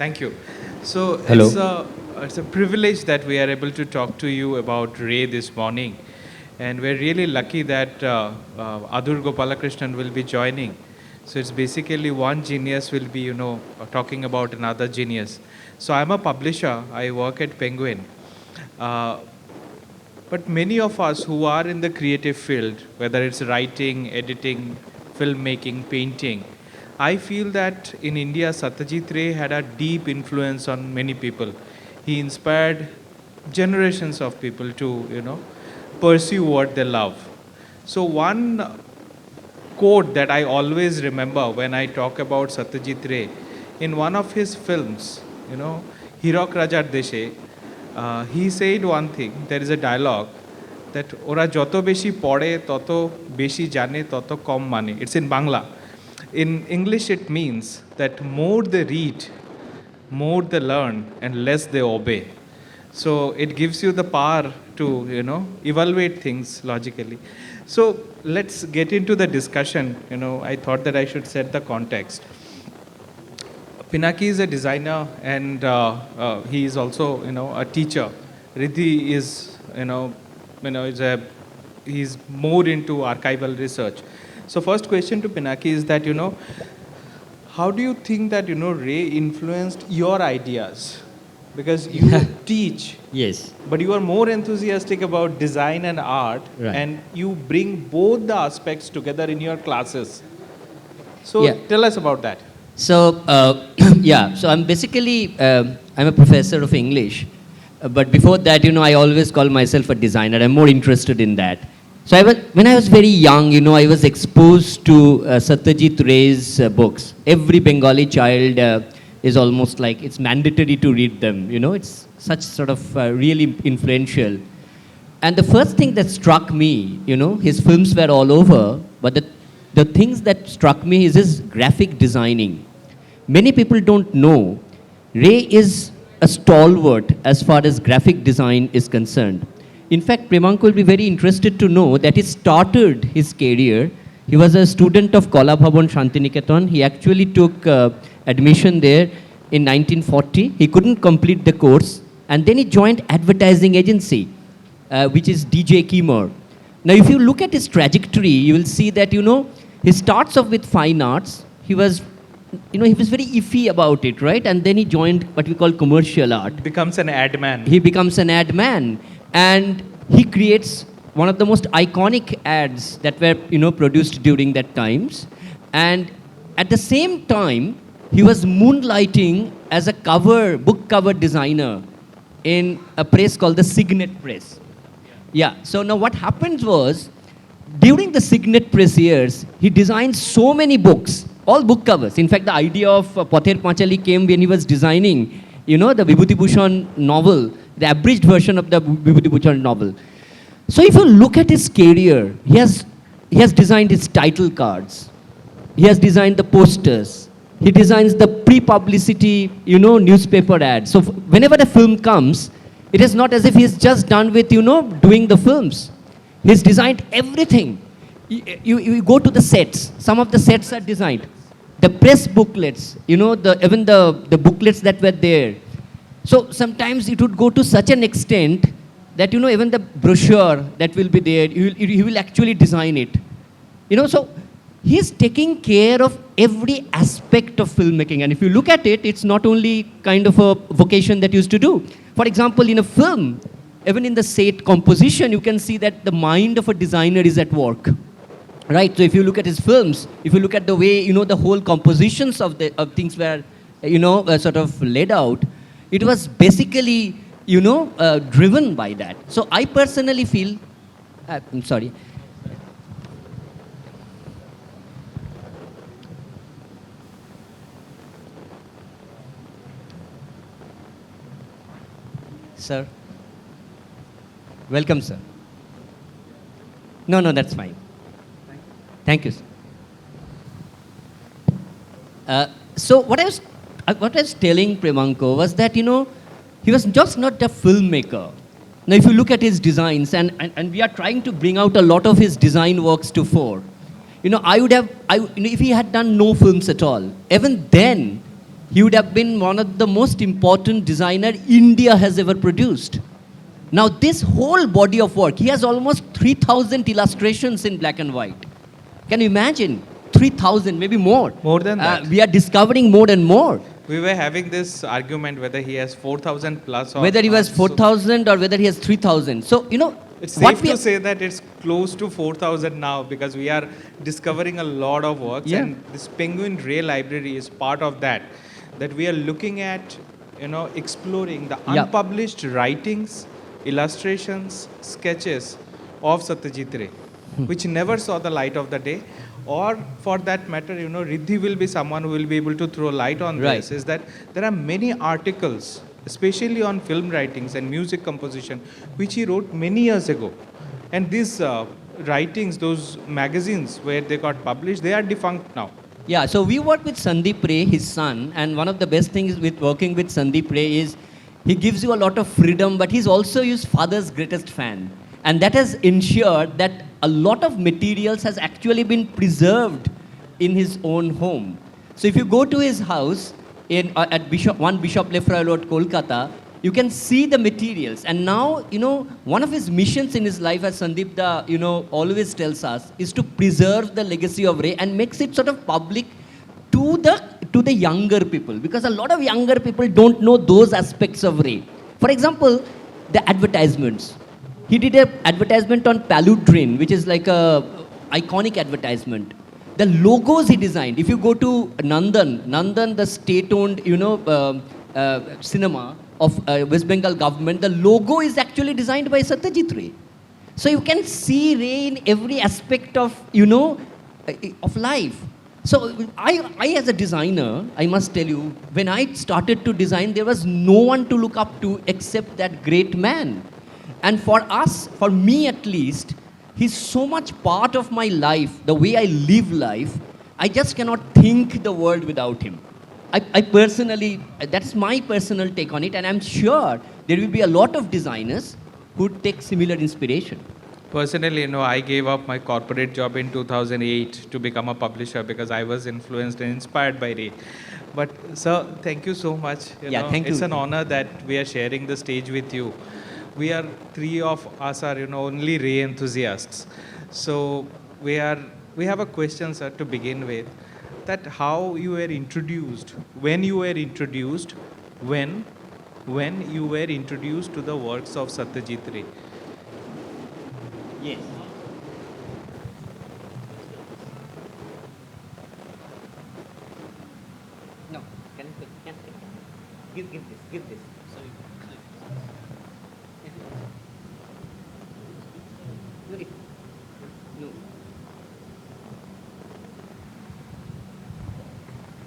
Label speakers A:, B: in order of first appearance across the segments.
A: Thank you. So
B: Hello.
A: it's a privilege that we are able to talk to you about Ray this morning. And we're really lucky that Adoor Gopalakrishnan will be joining. So it's basically one genius will be, talking about another genius. So I'm a publisher. I work at Penguin. Uh, but many of us who are in the creative field, whether it's writing, editing, filmmaking, painting, I feel that in India, Satyajit Ray had a deep influence on many people. He inspired generations of people to, pursue what they love. So one quote that I always remember when I talk about Satyajit Ray, in one of his films, Hirok Rajar Deshe, he said one thing, there is a dialogue that ওরা যত বেশি পড়ে তত বেশি জানে তত কম মানে. It's in Bangla. In English it means that more they read, more they learn and less they obey. So it gives you the power to, evaluate things logically. So let's get into the discussion. I thought that I should set the context. Pinaki is a designer and he is also, a teacher. Riddhi is, he's more into archival research. So first question to Pinaki is that, how do you think that, Ray influenced your ideas? Because you teach,
B: Yes.
A: but you are more enthusiastic about design and art,
B: Right.
A: and you bring both the aspects together in your classes. So
B: Yeah.
A: tell us about that.
B: So, so I'm basically, I'm a professor of English. But before that, I always call myself a designer. I'm more interested in that. So when I was very young, I was exposed to Satyajit Ray's books. Every Bengali child is almost like, it's mandatory to read them. It's such sort of really influential. And the first thing that struck me, his films were all over, but the things that struck me is his graphic designing. Many people don't know, Ray is a stalwart as far as graphic design is concerned. In fact, Premanka will be very interested to know that he started his career. He was a student of Kala Bhavan Shantiniketan. He actually took admission there in 1940. He couldn't complete the course, and then he joined advertising agency, which is DJ Kimmer. Now, if you look at his trajectory, you will see that, he starts off with fine arts. He was very iffy about it, right? And then he joined what we call commercial art.
A: Becomes an ad man.
B: He becomes an ad man. And he creates one of the most iconic ads that were, produced during that times. And at the same time, he was moonlighting as a book cover designer in a press called the Signet Press. Yeah, so now what happened was, during the Signet Press years, he designed so many books, all book covers. In fact, the idea of Pather Panchali came when he was designing, the Vibhuti Bhushan novel, the abridged version of the Vibhuti Bhushan novel. So if you look at his career, he has designed his title cards. He has designed the posters. He designs the pre-publicity, newspaper ads. So whenever a film comes, it is not as if he's just done with, doing the films. He's designed everything. You go to the sets. Some of the sets are designed. The press booklets, even the booklets that were there. So sometimes it would go to such an extent that, even the brochure that will be there, he will actually design it. So he's taking care of every aspect of filmmaking. And if you look at it, it's not only kind of a vocation that he used to do. For example, in a film, even in the set composition, you can see that the mind of a designer is at work. Right? So if you look at his films, if you look at the way, the whole compositions of things were, sort of laid out, it was basically, driven by that. So I personally feel, I'm sorry. Sir. Welcome, sir. No, that's fine. Thank you, sir. So what I was telling Premanka was that, he was just not a filmmaker. Now, if you look at his designs, and we are trying to bring out a lot of his design works to fore, if he had done no films at all, even then, he would have been one of the most important designer India has ever produced. Now, this whole body of work, he has almost 3,000 illustrations in black and white. Can you imagine? 3,000, maybe more.
A: More than that.
B: We are discovering more and more.
A: We were having this argument whether he has 4,000 plus or
B: Whether he was
A: not.
B: 4,000 or whether he has 3,000. So, you know,
A: It's
B: what
A: safe
B: we
A: to say that it's close to 4,000 now because we are discovering a lot of works,
B: Yeah.
A: and this Penguin Ray library is part of that. That we are looking at, exploring the
B: Yeah.
A: unpublished writings, illustrations, sketches of Satyajit Ray, which never saw the light of the day. Or for that matter, Riddhi will be someone who will be able to throw light on
B: Right.
A: this. Is that there are many articles, especially on film writings and music composition, which he wrote many years ago. And these writings, those magazines where they got published, they are defunct now.
B: Yeah, so we work with Sandeep Ray, his son, and one of the best things with working with Sandeep Ray is he gives you a lot of freedom, but he's also his father's greatest fan. And that has ensured that a lot of materials has actually been preserved in his own home. So if you go to his house at Bishop Lefroy Road, Kolkata, you can see the materials. And now, one of his missions in his life, as Sandeep always tells us, is to preserve the legacy of Ray and makes it sort of public to the younger people. Because a lot of younger people don't know those aspects of Ray. For example, the advertisements. He did an advertisement on Paludrin, which is like a iconic advertisement. The logos he designed. If you go to Nandan, the state-owned, cinema of West Bengal government, the logo is actually designed by Satyajit Ray. So you can see Ray in every aspect of, of life. So I as a designer, I must tell you, when I started to design, there was no one to look up to except that great man. And for us, for me at least, he's so much part of my life, the way I live life, I just cannot think the world without him. I personally, that's my personal take on it, and I'm sure there will be a lot of designers who would take similar inspiration.
A: Personally, I gave up my corporate job in 2008 to become a publisher because I was influenced and inspired by Ray. But sir, thank you so much.
B: Thank you.
A: It's an honor that we are sharing the stage with you. We are three of us are only Ray enthusiasts. So we have a question, sir, to begin with. That how you were introduced, when you were introduced, when you were introduced to the works of Satyajit Ray.
B: Yes. No, can give this. No.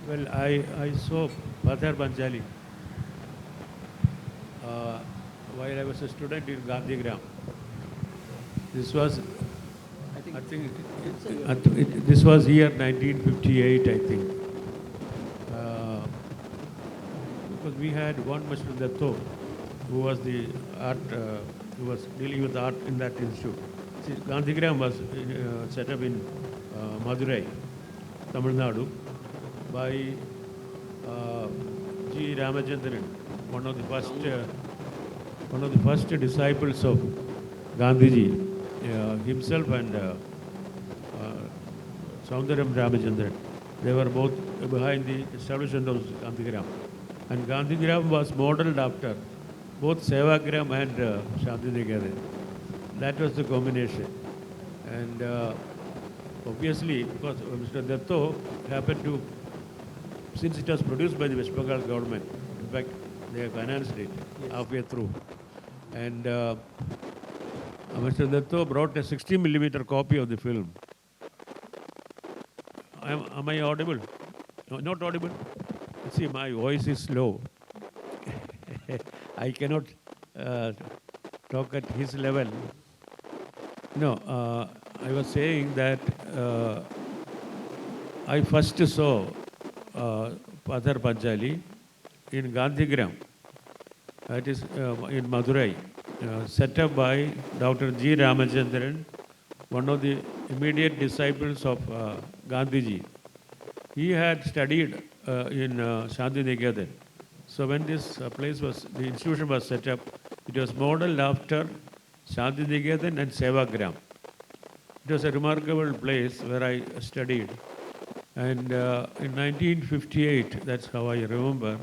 C: Well, I saw Pather Panchali while I was a student in Gandhigram. This was, this was year 1958, I think. Because we had one Mr. Datto, who was the art, who was dealing with art in that institute. See, Gandhigram was set up in Madurai, Tamil Nadu, by G. Ramachandran, one of the first disciples of Gandhiji, himself and Soundaram Ramachandran. They were both behind the establishment of Gandhigram. And Gandhigram was modeled after both Sevagram and Shantiniketan. That was the combination. And obviously, because Mr. Datto happened to, since it was produced by the West Bengal government, in fact, they financed it halfway through. And Mr. Datto brought a 60 millimeter copy of the film. Am I audible? No, not audible? See, my voice is low. I cannot talk at his level. No, I was saying that I first saw Pather Panchali in Gandhigram, that is in Madurai, set up by Dr. G. Ramachandran, one of the immediate disciples of Gandhiji. He had studied Shanti Niketan. So when this the institution was set up, it was modeled after Shanti Niketan and Sevagram. It was a remarkable place where I studied. And in 1958, that's how I remember,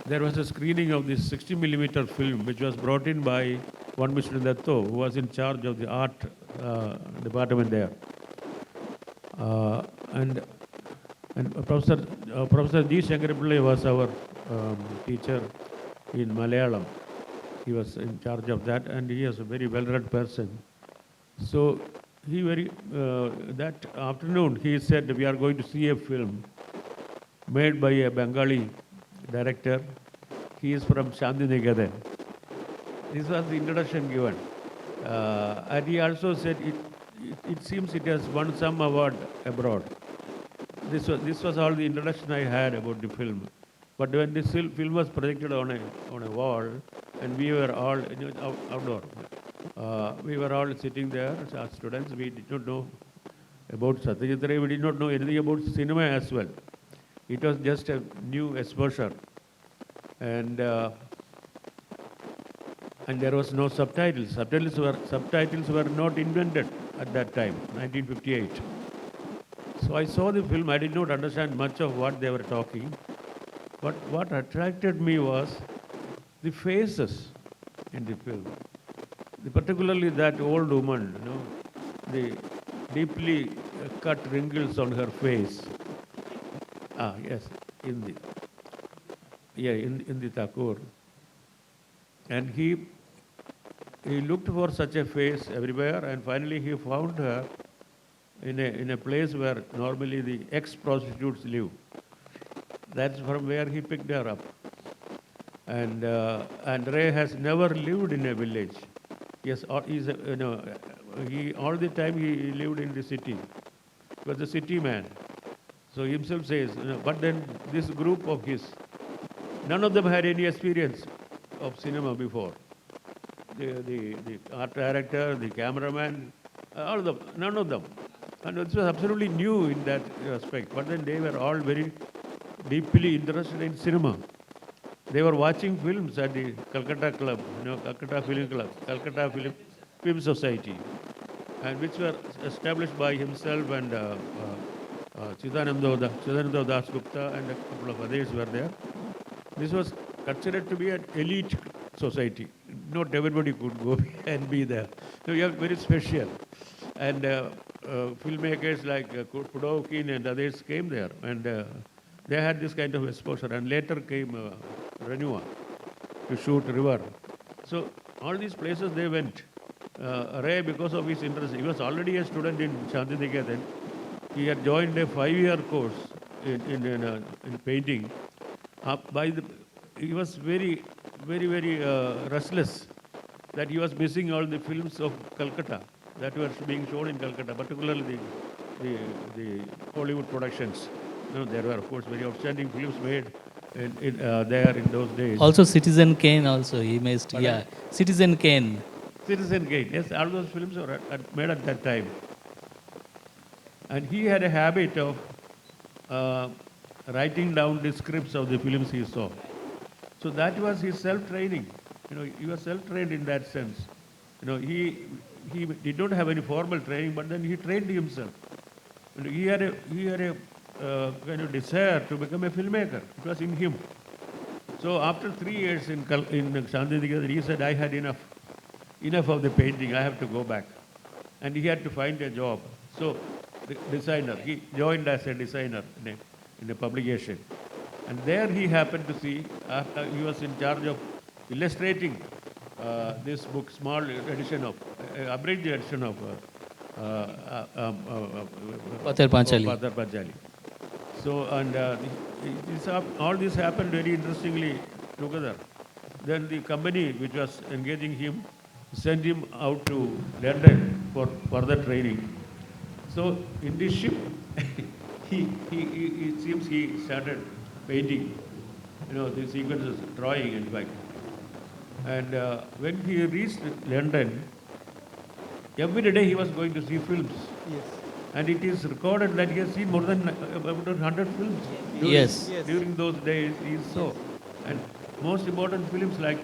C: there was a screening of this 60 millimeter film which was brought in by one Mr. Datto, who was in charge of the art department there. And Professor G. Shankarapillai was our teacher in Malayalam. He was in charge of that, and he is a very well-read person. So that afternoon he said, we are going to see a film made by a Bengali director. He is from Shanti Niketan. This was the introduction given. And he also said, it seems it has won some award abroad. This was all the introduction I had about the film. But when this film was projected on a wall, and we were all outdoor, we were all sitting there as students. We did not know about Satyajit Ray. We did not know anything about cinema as well. It was just a new exposure, and there was no subtitles. Subtitles were not invented at that time, 1958. So I saw the film. I did not understand much of what they were talking, but what attracted me was the faces in the film. Particularly that old woman, the deeply cut wrinkles on her face. Yes, in the Thakur. And he looked for such a face everywhere, and finally he found her in a place where normally the ex-prostitutes live. That's from where he picked her up. And Ray has never lived in a village. Yes, all the time he lived in the city. He was a city man. So he himself says, but then this group of his, none of them had any experience of cinema before. The art director, the cameraman, all of them, none of them. And it was absolutely new in that aspect. But then they were all very deeply interested in cinema. They were watching films at the Calcutta Club, Calcutta Film Club, Calcutta Film Society, and which were established by himself and Chidananda Das Gupta and a couple of others were there. This was considered to be an elite society. Not everybody could go and be there. So you are very special. And filmmakers like Kudovkin and others came there, and they had this kind of exposure. And later came Renua to shoot River. So all these places they went. Ray, because of his interest, he was already a student in Shanti Niketan. He had joined a 5-year course in painting. He was very restless that he was missing all the films of Calcutta that were being shown in Calcutta, particularly the Hollywood productions. There were, of course, very outstanding films made there in those days.
D: Also Citizen Kane also he missed.
C: Pardon?
D: Yeah, Citizen Kane.
C: Citizen Kane, yes, all those films were made at that time. And he had a habit of writing down the scripts of the films he saw. So that was his self-training. He was self-trained in that sense. He did not have any formal training, but then he trained himself. He had a kind of desire to become a filmmaker. It was in him. So after 3 years in Shanti Niketan, he said, I had enough of the painting. I have to go back. And he had to find a job. So the designer, he joined as a designer in a publication. And there he happened to see, he was in charge of illustrating this book, small edition of, abridged edition of
D: Pathar Panchali.
C: Pathar Panchali. So, and all this happened very interestingly together. Then the company which was engaging him sent him out to London for further training. So in this ship, it seems he started painting, the sequences, drawing in fact. And when he reached London, every day he was going to see films.
A: Yes.
C: And it is recorded that he has seen more than about 100 films.
D: Yes.
C: During those days, he saw. And most important films like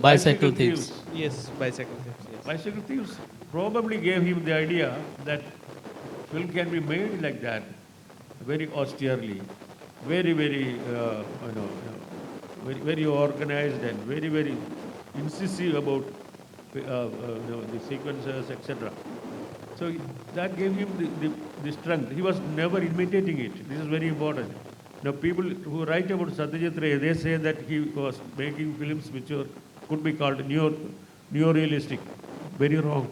D: Bicycle Thieves.
A: Yes, bicycle thieves. Yes.
C: Bicycle Thieves probably gave him the idea that film can be made like that, very austerely, very organized and very incisive about the sequences, etc. So that gave him the strength. He was never imitating it. This is very important. Now people who write about Satyajit Ray, they say that he was making films which could be called neo-realistic. Very wrong.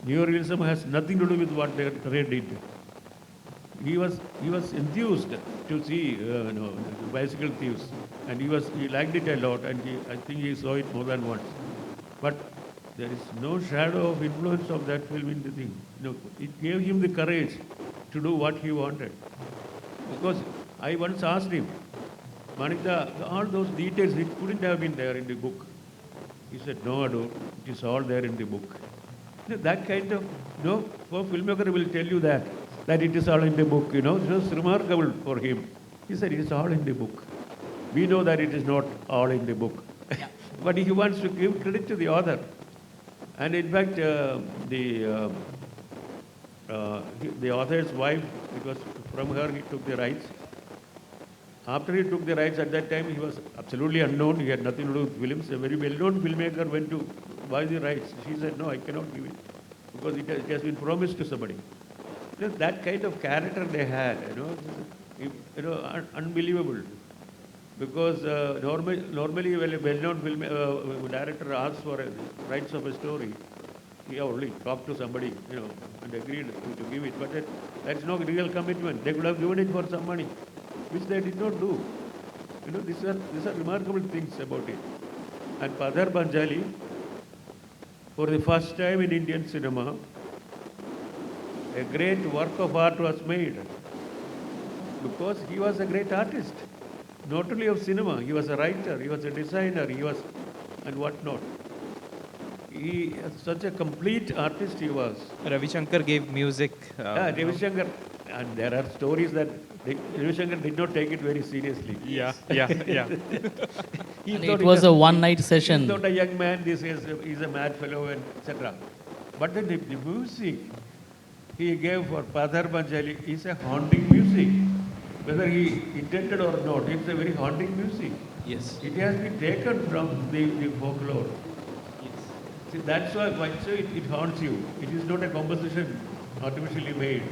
C: Neorealism has nothing to do with what Ray did. He was enthused to see Bicycle Thieves, and he liked it a lot, and I think he saw it more than once. But there is no shadow of influence of that film in the thing. It gave him the courage to do what he wanted. Because I once asked him, Manikta, all those details, it couldn't have been there in the book. He said, no, Adoor, it is all there in the book. That kind of, for filmmaker will tell you that it is all in the book, it was remarkable for him. He said, it is all in the book. We know that it is not all in the book. Yeah. But he wants to give credit to the author. And in fact, the author's wife, because from her he took the rights. After he took the rights, at that time he was absolutely unknown. He had nothing to do with films. A very well-known filmmaker went to buy the rights. She said, no, I cannot give it because it has been promised to somebody. That kind of character they had, unbelievable. Because normally when a well-known film director asks for rights of a story, he only talked to somebody, and agreed to give it. But that's not real commitment. They could have given it for some money, which they did not do. These are remarkable things about it. And Padar Panchali, for the first time in Indian cinema, a great work of art was made because he was a great artist, not only of cinema. He was a writer, he was a designer, and whatnot. He such a complete artist he was.
A: Ravi Shankar gave music.
C: Ravi Shankar, and there are stories that Ravi Shankar did not take it very seriously.
A: Yeah.
D: And it was a one-night session.
C: He's not a young man, he's a mad fellow, and etc. But then the music he gave for Padar Panchali is a haunting music. Whether he intended or not, it's a very haunting music.
A: Yes.
C: It has been taken from the folklore.
A: Yes.
C: See, that's why so it haunts you. It is not a composition artificially made.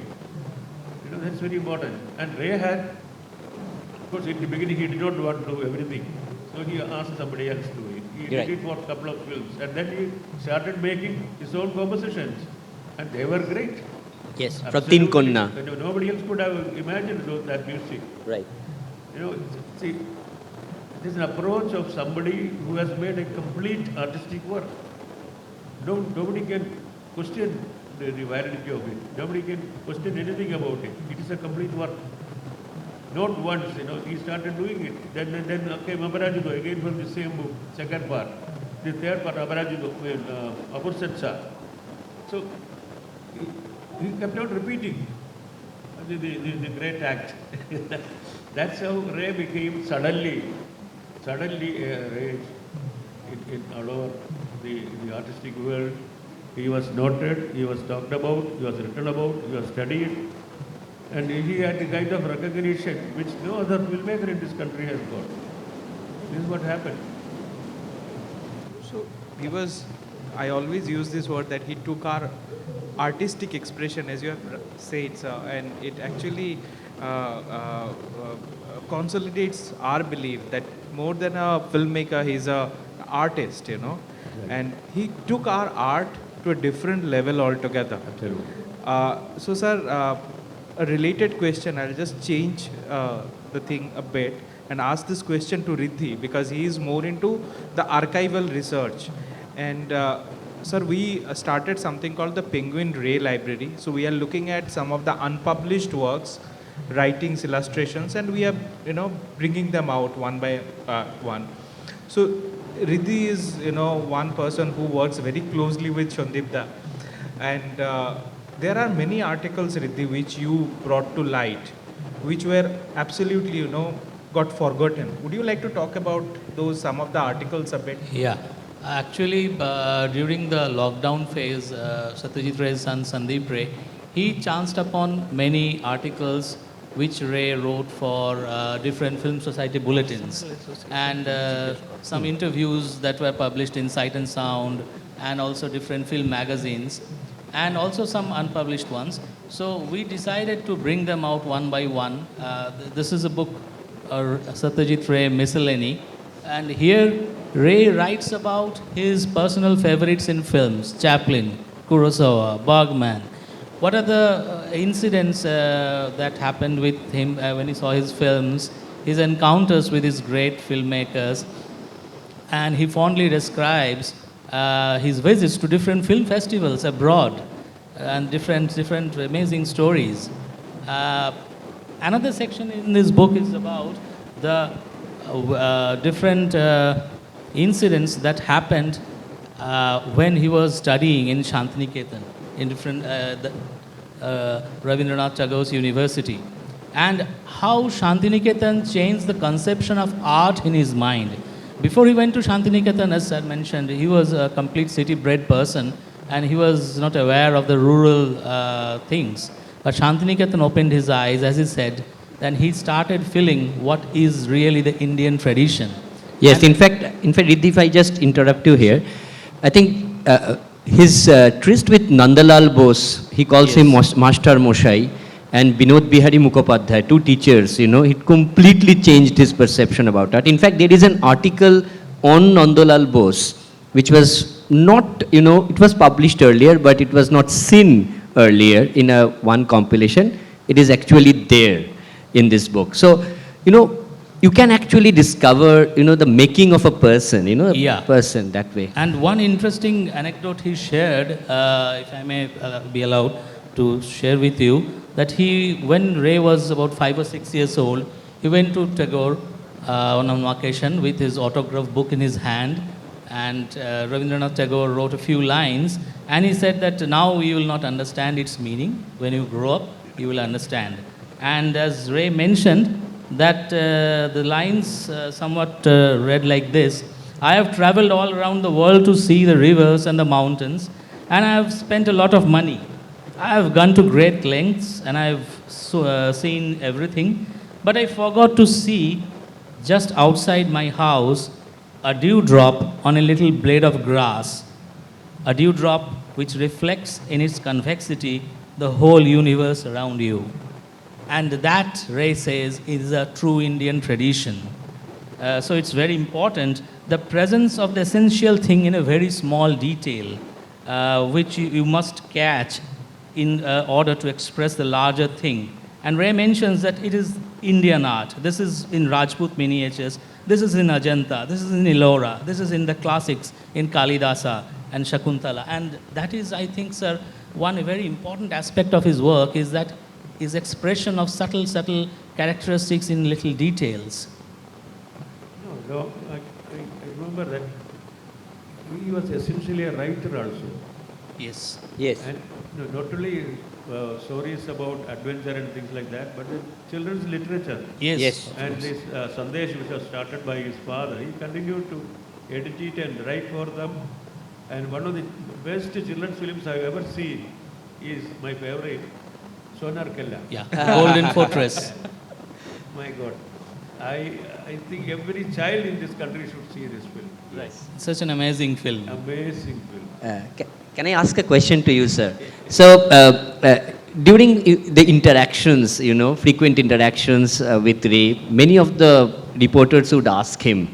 C: That's very important. And Ray had, of course, in the beginning he did not want to do everything. So he asked somebody else to do it. He did it for a couple of films. And then he started making his own compositions. And they were great.
B: Yes, from Tin Konna.
C: Nobody else could have imagined that music.
B: Right.
C: See, it is an approach of somebody who has made a complete artistic work. Nobody can question the validity of it. Nobody can question anything about it. It is a complete work. Not once, he started doing it. Then came Abarajido again from the same book, second part. The third part, Abarajido, Apursetsa. So, he kept on repeating the great act. That's how Ray became suddenly a rage in all over the artistic world. He was noted, he was talked about, he was written about, he was studied, and he had the kind of recognition which no other filmmaker in this country has got. This is what happened.
A: So I always use this word that he took our artistic expression, as you have said, and it actually consolidates our belief that more than a filmmaker, he's an artist, Right. And he took our art to a different level altogether.
C: Absolutely.
A: So, sir, a related question, I'll just change the thing a bit and ask this question to Riddhi because he is more into the archival research. And sir, we started something called the Penguin Ray Library. So we are looking at some of the unpublished works, writings, illustrations, and we are, bringing them out one by one. So Riddhi is, one person who works very closely with Shondipda. And there are many articles, Riddhi, which you brought to light. which were absolutely, got forgotten. Would you like to talk about some of the articles a bit?
D: Yeah. Actually, during the lockdown phase, Satyajit Ray's son Sandeep Ray, he chanced upon many articles which Ray wrote for different film society bulletins and some interviews that were published in Sight and Sound and also different film magazines and also some unpublished ones. So we decided to bring them out one by one. This is a book, Satyajit Ray Miscellany, and here Ray writes about his personal favorites in films: Chaplin, Kurosawa, Bergman. What are the incidents that happened with him when he saw his films, his encounters with his great filmmakers, and he fondly describes his visits to different film festivals abroad and different amazing stories. Another section in this book is about the different incidents that happened when he was studying in Shantiniketan, in different Rabindranath Tagore's university, and how Shantiniketan changed the conception of art in his mind. Before he went to Shantiniketan, as I mentioned, he was a complete city-bred person and he was not aware of the rural things. But Shantiniketan opened his eyes, as he said, then he started feeling what is really the Indian tradition.
B: Yes, in fact, Riddhi, if I just interrupt you here, I think his tryst with Nandalal Bose, he calls him Master Moshai, and Binod Bihari Mukhopadhyay, two teachers, it completely changed his perception about art. In fact, there is an article on Nandalal Bose, which was not, it was published earlier, but it was not seen earlier in one compilation. It is actually there in this book. So, you can actually discover, the making of a person, a person that way.
D: And one interesting anecdote he shared, if I may be allowed to share with you, that when Ray was about 5 or 6 years old, he went to Tagore on an occasion with his autograph book in his hand, and Rabindranath Tagore wrote a few lines, and he said that now you will not understand its meaning. When you grow up, you will understand. And as Ray mentioned, that the lines somewhat read like this: I have traveled all around the world to see the rivers and the mountains, and I have spent a lot of money. I have gone to great lengths and I have seen everything, but I forgot to see just outside my house a dewdrop on a little blade of grass, a dewdrop which reflects in its convexity the whole universe around you. And that, Ray says, is a true Indian tradition. So it's very important, the presence of the essential thing in a very small detail, which you must catch in order to express the larger thing. And Ray mentions that it is Indian art. This is in Rajput miniatures, this is in Ajanta, this is in Ellora, this is in the classics, in Kalidasa and Shakuntala. And that is, I think, sir, one very important aspect of his work is that his expression of subtle characteristics in little details.
C: No, I remember that he was essentially a writer also.
D: Yes.
B: Yes.
C: And not only stories about adventure and things like that, but the children's literature.
D: Yes.
B: Yes.
C: And this Sandesh, which was started by his father, he continued to edit it and write for them. And one of the best children's films I've ever seen is my favorite, Sonar Kella.
D: Yeah. Golden Fortress.
C: My God. I think every child in this country should see this film.
D: Right. Such an amazing film.
C: Amazing film.
B: Can I ask a question to you, sir? So, during the interactions, frequent interactions with Ray, many of the reporters would ask him,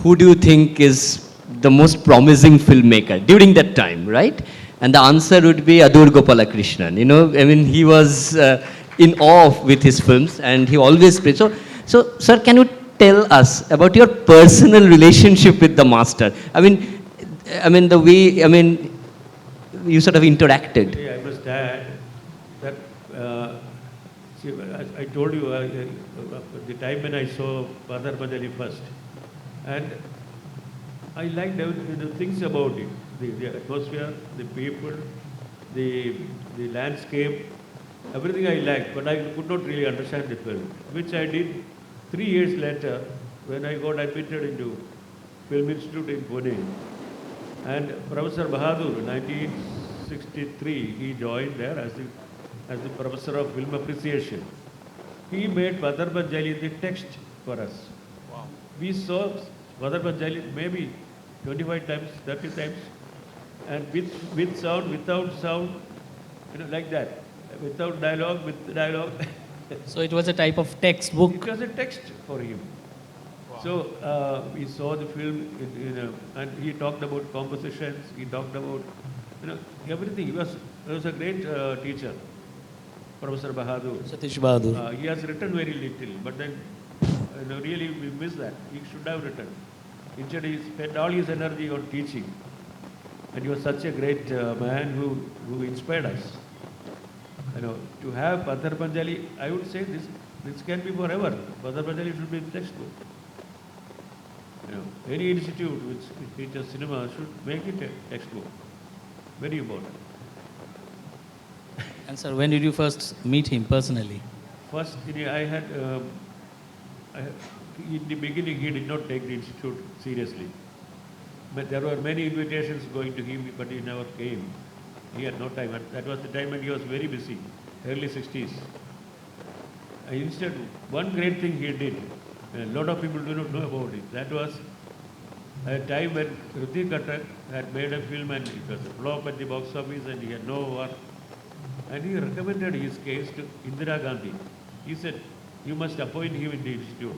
B: who do you think is the most promising filmmaker during that time, right? And the answer would be Adoor Gopalakrishnan. He was in awe with his films, and he always praised. So, sir, can you tell us about your personal relationship with the master? The way, you sort of interacted.
C: I must add that, see, I told you the time when I saw Father Madali first, and I liked the things about it, the atmosphere, the people, the landscape, Everything I liked, but I could not really understand the film, which I did 3 years later when I got admitted into Film Institute in Pune. And Professor Bahadur, 1963, he joined there as the professor of film appreciation. He made Badar Banjali the text for us.
A: Wow.
C: We saw Badar Banjali maybe 25 times, 30 times, and with sound, without sound, like that. Without dialogue, with dialogue.
D: So it was a type of textbook.
C: It was a text for him. So we saw the film, and he talked about compositions. He talked about, everything. He was a great teacher, Professor Bahadur.
D: Satish Bahadur.
C: He has written very little, but then, really we miss that. He should have written. Instead, he spent all his energy on teaching, and he was such a great man who inspired us. To have Badar Banjali, I would say this can be forever. Badar Banjali should be textbook. Any institute which teaches cinema should make it a textbook. Very important.
D: And sir, when did you first meet him personally?
C: First, I had, in the beginning, he did not take the institute seriously. But there were many invitations going to him, but he never came. He had no time. And that was the time when he was very busy, early 60s. Instead, one great thing he did, a lot of people do not know about it. That was a time when Riddhi Goswami had made a film and it was a flop at the box office and he had no work. And he recommended his case to Indira Gandhi. He said, you must appoint him in the institute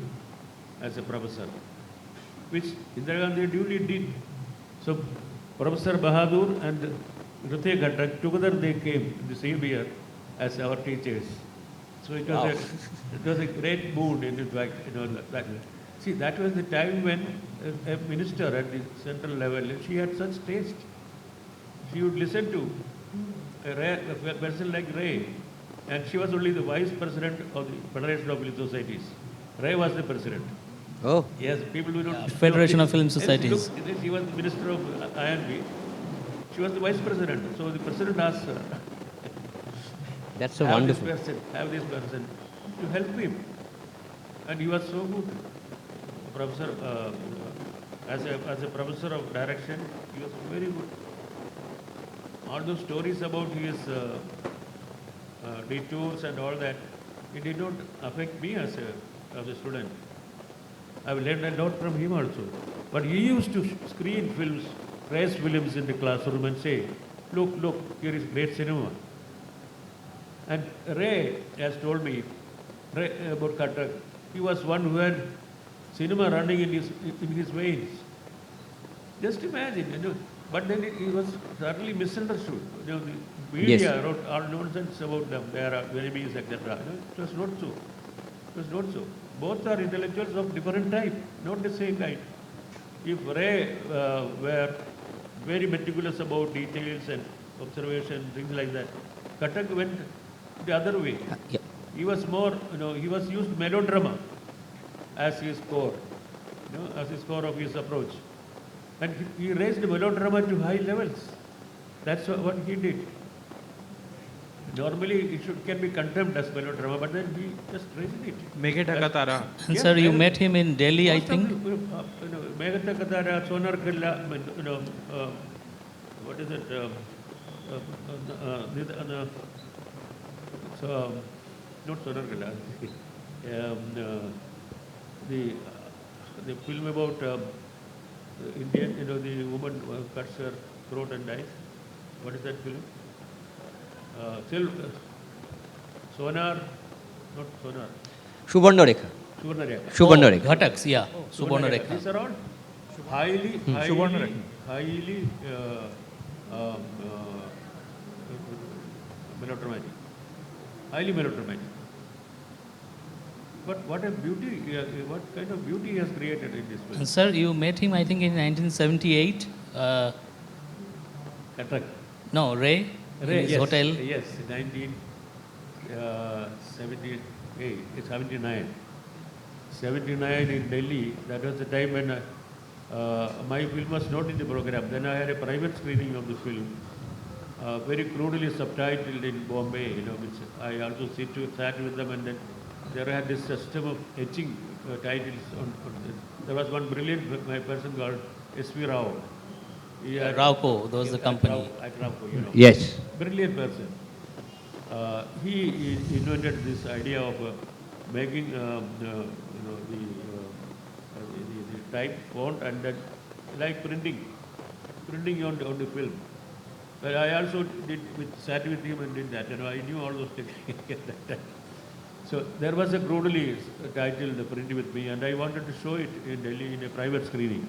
C: as a professor, which Indira Gandhi duly did. So Professor Bahadur and Riddhi Goswami, together they came in the same year as our teachers. So it was a great mood in fact, See, that was the time when a minister at the central level, she had such taste. She would listen to a person like Ray, and she was only the vice president of the Federation of Film Societies. Ray was the president.
B: Oh.
C: Yes, people do not.
D: Federation of Film Societies.
C: Look, she was the minister of INB. She was the vice president. So the president asked her,
B: That's so wonderful.
C: Have this person to help him. And he was so good. Professor, as a professor of direction, he was very good. All those stories about his detours and all that, it did not affect me as a student. I've learned a lot from him also. But he used to screen films, praise films in the classroom and say, look, here is great cinema. And Ray has told me about Kathak. He was one who had cinema running in his veins. Just imagine, But then he was certainly misunderstood. The media wrote all nonsense about them. They are enemies, etc. It was not so. It was not so. Both are intellectuals of different type, not the same kind. If Ray were very meticulous about details and observation, things like that, Kathak went the other way.
B: Yeah.
C: He was more, he was used melodrama as his core, as his core of his approach. And he raised the melodrama to high levels. That's what he did. Normally, it can be condemned as melodrama, but then he just raised it.
A: Meghe Tara.
D: And sir, you met him in Delhi, I think.
C: Meghe Tara, Sonar Killa, what is it? So, not Sonar Killa. The film about Indian, the woman cuts her throat and dies. What is that film? Sonar, not Sonar.
B: Subarnarekha.
C: Subarnarekha.
B: Subarnarekha.
D: Ghataks, yeah. Subarnarekha.
C: These are all highly melodramatic. Highly melodramatic. But what a beauty, what kind of beauty he has created in this film.
D: And sir, you met him, I think, in 1978.
C: Kathak.
D: No, Ray. In his
C: yes,
D: hotel.
C: Yes, 1978, 79. 79 in Delhi, that was the time when my film was not in the program. Then I had a private screening of the film. very crudely subtitled in Bombay, which I also sat with them, and then they had this system of etching titles there was one brilliant my person called S.V. Rao.
D: Rauco, that was the company.
C: At Rauco,
B: Yes.
C: brilliant person. He invented this idea of making the type font and then like printing on the film. But I also sat with him and did that. I knew all those techniques at that time. So there was a crudely titled print with me, and I wanted to show it in Delhi in a private screening.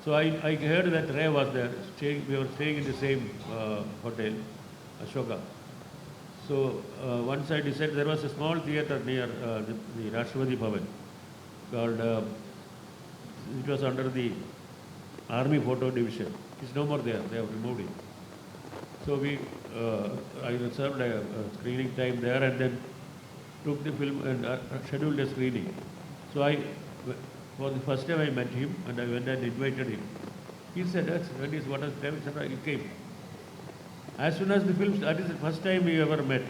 C: So I heard that Ray was there. We were staying in the same hotel, Ashoka. So once I decided there was a small theatre near the Rashtrapati Bhavan called, it was under the Army Photo Division. It's no more there. They have removed it. So I reserved a screening time there and then took the film and scheduled a screening. So for the first time I met him and I went and invited him. He said, that is what has happened, etc. He came. As soon as the film, that is the first time we ever met.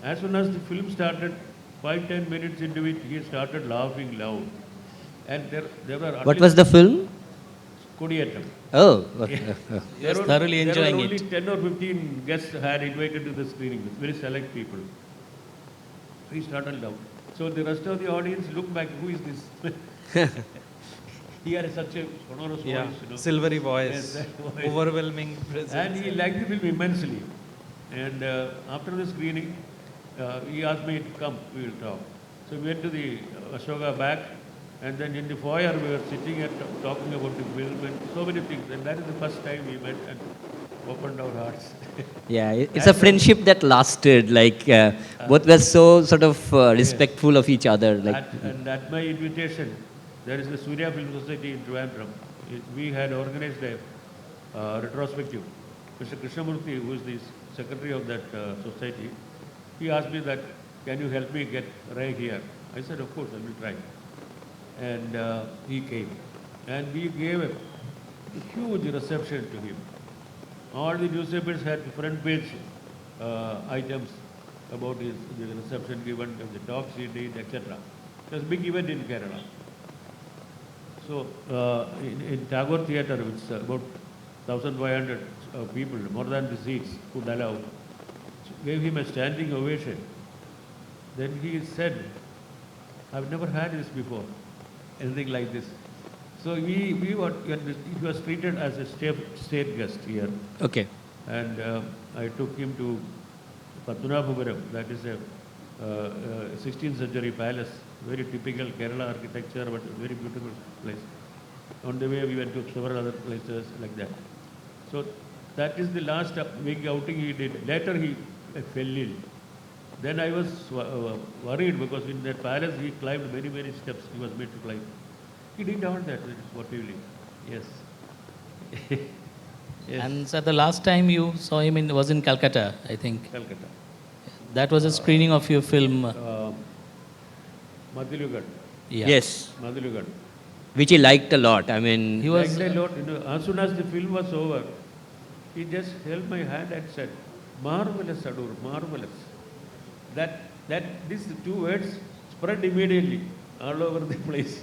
C: As soon as the film started, 5-10 minutes into it, he started laughing loud. And there were...
B: What was the film?
C: Kodiyattam.
B: Oh.
D: He was thoroughly enjoying
C: there were only
D: it.
C: 10 or 15 guests had invited to the screening, very select people. He started loud. So the rest of the audience looked back, who is this? He had such a sonorous voice,
A: Silvery voice,
C: Yes, that voice.
A: overwhelming presence.
C: And he liked the film immensely. And after the screening, he asked me to come, we will talk. So we went to the Ashoka back, and then in the foyer we were sitting and talking about the film and so many things. And that is the first time we met and opened our hearts.
B: Yeah, it's a friendship that lasted. Like both were so sort of respectful of each other. Like
C: And at my invitation, there is the Surya Film Society in Trivandrum. We had organized a retrospective. Mr. Krishnamurthy, who is the secretary of that society, he asked me that, can you help me get Ray here? I said, of course, I will try. And he came. And we gave a huge reception to him. All the newspapers had front page items about the reception given, the talks he did, etc. It was a big event in Kerala. So in Tagore Theatre, which is about 1,500 people, more than the seats could allow, gave him a standing ovation. Then he said, I've never had this before, anything like this. So he was treated as a state guest here.
B: okay.
C: And I took him to Padmanabhapuram, that is a 16th century palace, very typical Kerala architecture, but very beautiful place. On the way we went to several other places like that. So that is the last big outing he did. Later he fell ill. Then I was worried because in that palace he climbed many, many steps he was made to climb. He did all that, that is what we believe. Yes. Yes.
D: And sir, the last time you saw him was in Calcutta, I think.
C: Calcutta.
D: That was a screening of your film.
C: Madhulugad.
D: Yeah.
B: Yes,
C: Madhulugad.
B: which he liked a lot. I mean,
D: He was.
C: Liked a lot. As soon as the film was over, he just held my hand and said, marvelous, Adoor, marvelous. These two words spread immediately all over the place.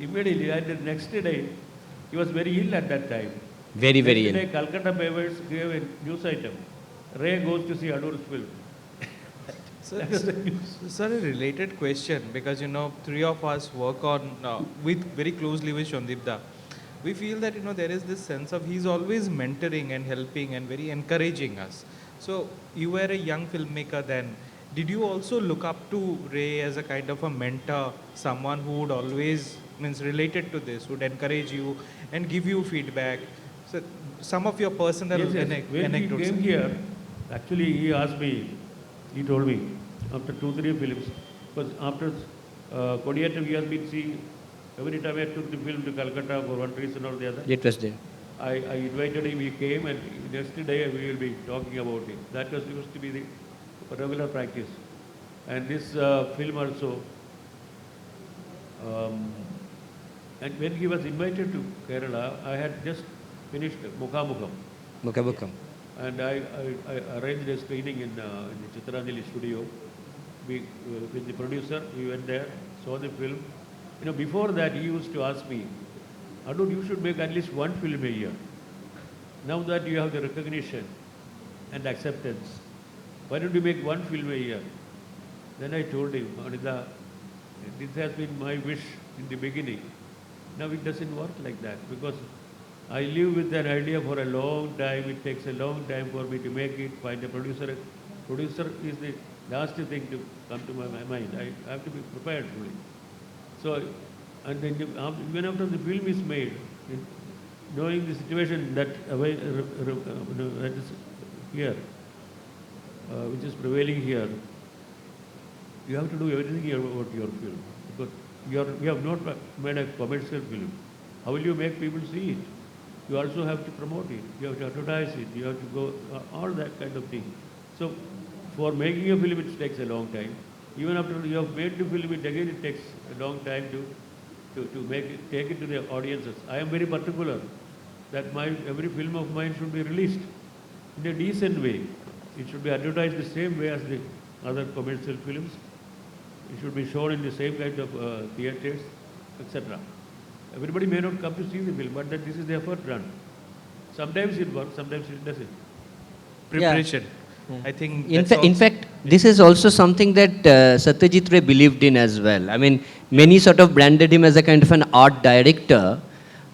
C: Immediately. And the next day, he was very ill at that time.
B: very, very
C: Next
B: ill.
C: day, Calcutta papers gave a news item. Ray goes to see Adoor's film. That was the news.
A: Sir, a related question, because three of us work on with very closely with Shondipda. We feel that there is this sense of he's always mentoring and helping and very encouraging us. So you were a young filmmaker then. Did you also look up to Ray as a kind of a mentor, someone who would always related to this, would encourage you and give you feedback? So some of your personal
C: When
A: anecdotes.
C: he came here, actually he asked me, he told me, after 2-3 films, because after Kodiyattam he has been seeing, every time I took the film to Calcutta for one reason or the other,
B: It was there.
C: I invited him, he came, and next day we will be talking about it. That was used to be the regular practice. And this film also, and when he was invited to Kerala, I had just finished Mukhamukam.
B: Mukhabukam.
C: And I arranged a screening in the Chitranjali studio. With the producer, we went there, saw the film. You know, before that, he used to ask me, Adoor, you should make at least one film a year. Now that you have the recognition and acceptance, why don't you make one film a year? Then I told him, Anita, this has been my wish in the beginning. Now it doesn't work like that because I live with an idea for a long time. It takes a long time for me to make it, find a producer. Producer is the last thing to come to my mind. I have to be prepared fully. So, and then even after the film is made, knowing the situation that is here, which is prevailing here, you have to do everything about your film because you have not made a commercial film. How will you make people see it? You also have to promote it. You have to advertise it. You have to go all that kind of thing. So, for making a film, it takes a long time. Even after you have made the film, it takes a long time to take it to the audiences. I am very particular that every film of mine should be released in a decent way. It should be advertised the same way as the other commercial films. It should be shown in the same kind of theatres, etc. Everybody may not come to see the film, but this is the effort done. Sometimes it works, sometimes it doesn't.
A: Preparation. I think
B: in fact, this is also something that Satyajit Ray believed in as well. I mean, many sort of branded him as a kind of an art director,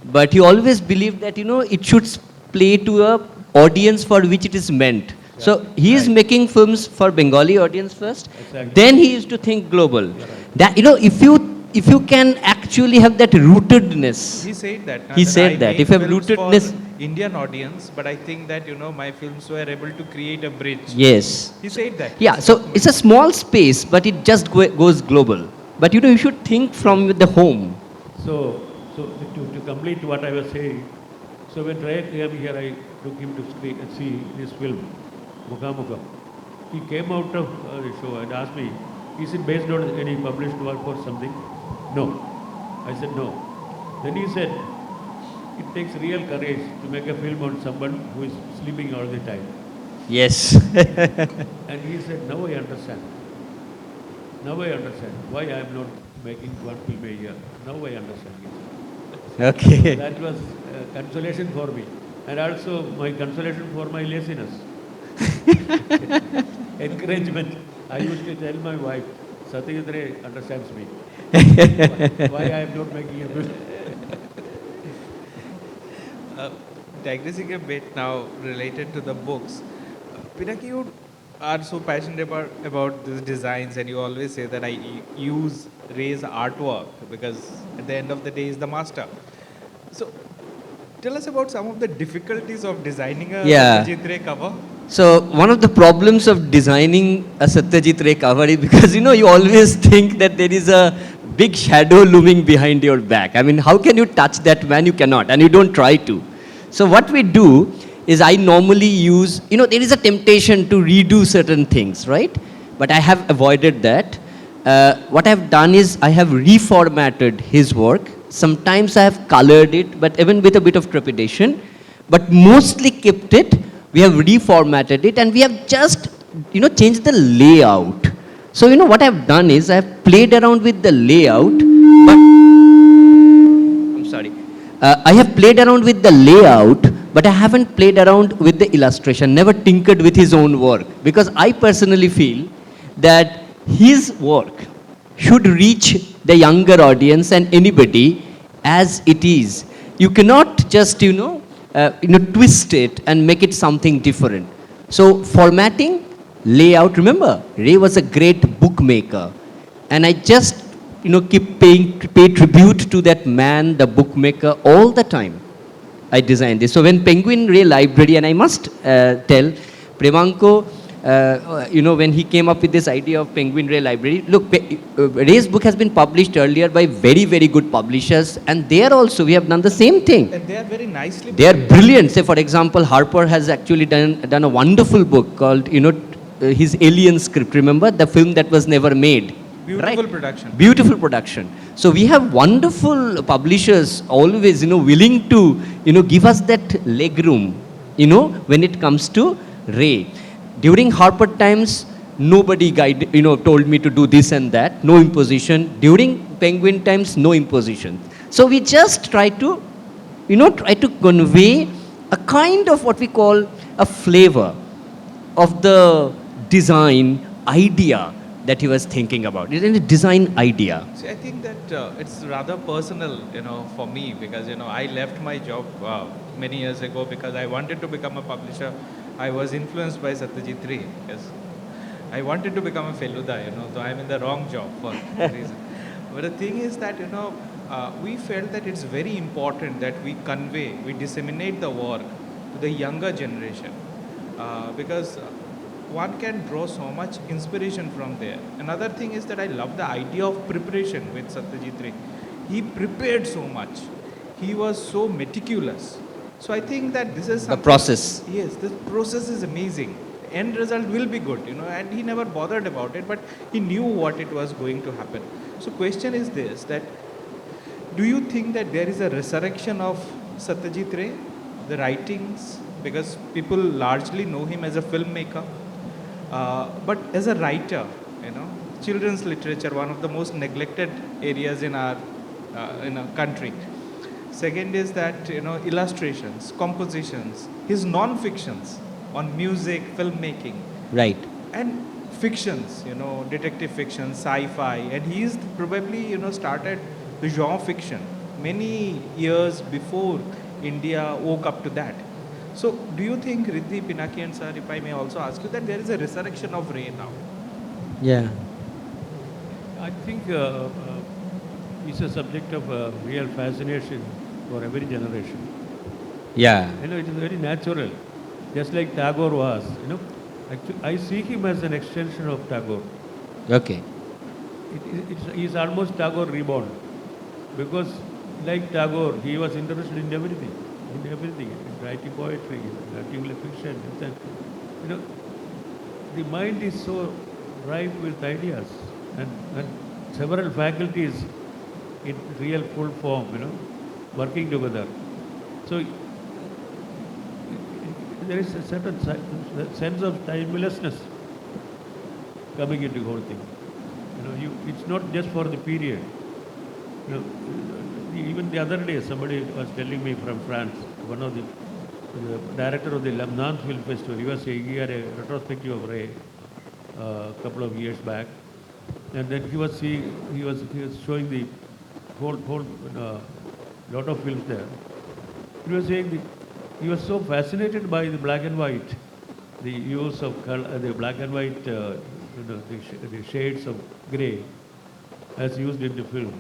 B: but he always believed that, it should play to a audience for which it is meant. Yeah. So he is making films for Bengali audience first, exactly. Then he used to think global. Right. That, if you can actually have that rootedness.
A: He said that.
B: He said that. If you have rootedness.
A: Indian audience, but I think that, my films were able to create a bridge.
B: Yes.
A: He said that.
B: Yeah, so it's a small space, but it just goes global. But, you should think from the home.
C: So to complete what I was saying, so when Ray came here, I took him to see this film, Mukha. He came out of the show and asked me, is it based on any published work or something? No. I said no. Then he said, it takes real courage to make a film on someone who is sleeping all the time.
B: Yes.
C: And he said, now I understand. Now I understand why I am not making one film a year. Now I understand it.
B: Okay.
C: That was consolation for me. And also my consolation for my laziness. Encouragement. I used to tell my wife, Satyajit Ray understands me. Why I am not making a film.
A: Digressing a bit now related to the books, Pinaki, you are so passionate about these designs and you always say that I use Ray's artwork because at the end of the day is the master. So tell us about some of the difficulties of designing a Satyajit Ray cover.
B: So one of the problems of designing a Satyajit Ray cover is because, you always think that there is a big shadow looming behind your back. I mean, how can you touch that man? You cannot, and you don't try to. So what we do is I normally use, there is a temptation to redo certain things, right? But I have avoided that. What I have done is I have reformatted his work. Sometimes I have colored it, but even with a bit of trepidation. But mostly kept it. We have reformatted it, and we have just, changed the layout. So, what I have done is I have played around with the layout, but I have played around with the layout, but I haven't played around with the illustration, never tinkered with his own work. Because I personally feel that his work should reach the younger audience and anybody as it is. You cannot just, twist it and make it something different. So formatting, layout, remember, Ray was a great bookmaker. And I just pay tribute to that man, the bookmaker, all the time. I designed this. So when Penguin Ray Library, and I must tell, Premanka, when he came up with this idea of Penguin Ray Library, look, Ray's book has been published earlier by very, very good publishers, and there also we have done the same thing.
A: And they are very nicely.
B: They are brilliant. Say, for example, Harper has actually done a wonderful book called, his Alien script. Remember the film that was never made.
A: Beautiful production.
B: Beautiful production. So we have wonderful publishers always, willing to, give us that leg room when it comes to Ray. During Harper times, nobody told me to do this and that, no imposition. During Penguin times, no imposition. So we just try to convey a kind of what we call a flavor of the design idea that he was thinking about. It's a design idea.
A: See, I think that it's rather personal, for me, because, I left my job many years ago because I wanted to become a publisher. I was influenced by Satyajit Ray because I wanted to become a Feluda, so I'm in the wrong job for that reason. But the thing is that, we felt that it's very important that we disseminate the work to the younger generation because one can draw so much inspiration from there. Another thing is that I love the idea of preparation with Satyajit Ray. He prepared so much. He was so meticulous. So I think that this is
B: The process.
A: Yes, this process is amazing. End result will be good, and he never bothered about it, but he knew what it was going to happen. So question is this, that do you think that there is a resurrection of Satyajit Ray, the writings, because people largely know him as a filmmaker, but as a writer, children's literature, one of the most neglected areas in our country. Second is that, illustrations, compositions, his non-fictions on music, filmmaking.
B: Right.
A: And fictions, detective fiction, sci-fi. And he's probably, started the genre fiction many years before India woke up to that. So do you think, Riddhi, Pinaki and sir, if I may also ask you, that there is a resurrection of Ray now?
B: Yeah.
C: I think it's a subject of real fascination for every generation.
B: Yeah.
C: It is very natural, just like Tagore was. Actually, I see him as an extension of Tagore.
B: Okay.
C: He's almost Tagore reborn, because like Tagore, he was interested in everything, in writing poetry, in writing fiction. The mind is so ripe with ideas, and several faculties in real full form, working together. So there is a certain sense of timelessness coming into the whole thing. It's not just for the period. Even the other day, somebody was telling me from France, one of the director of the Lebanon Film Festival, he was saying he had a retrospective of Ray a couple of years back, and then he was showing the whole lot of films there. He was saying he was so fascinated by the black and white, the use of color, the black and white, the shades of grey as used in the film.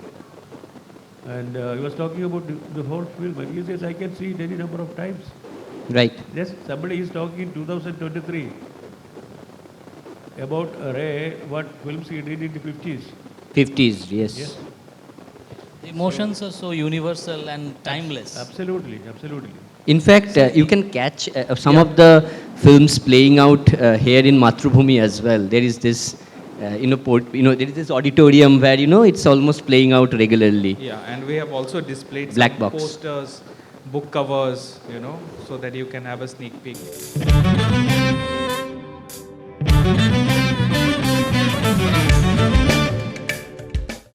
C: And he was talking about the whole film, and he says, I can see it any number of times.
B: Right.
C: Yes, somebody is talking in 2023 about Ray, what films he did in the 50s.
B: 50s, yes.
D: The emotions are so universal and timeless.
C: Absolutely.
B: In fact, you can catch some of the films playing out here in Mathrubhumi as well. There is this, there is this auditorium where, it's almost playing out regularly.
A: Yeah, and we have also displayed
B: Black
A: some
B: box.
A: posters, book covers, so that you can have a sneak peek.